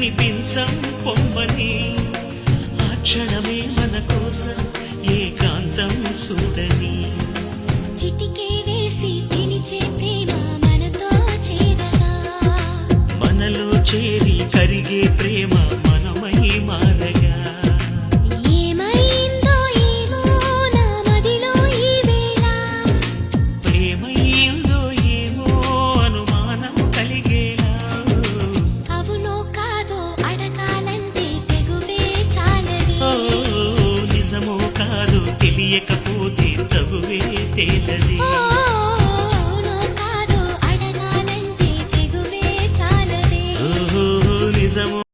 కనిపించం పొమ్మని ఆ క్షణమే మన కోసం ఏకాంతం చూడని చిటికే వేసి పిలిచే ప్రేమ మనతో చేరగా మనలో చేరి కరిగే ప్రేమ మనమై మారగా ఏమైందో ఏమో నా మదిలో ఈ వేళ ప్రేమైందో ఏమో అనుమానం కలిగేలా అవునో కాదో అడగాలంటే తెగువే చాలది ఓ నిజమో కాదో తెలియకపోతే తగువే తేలది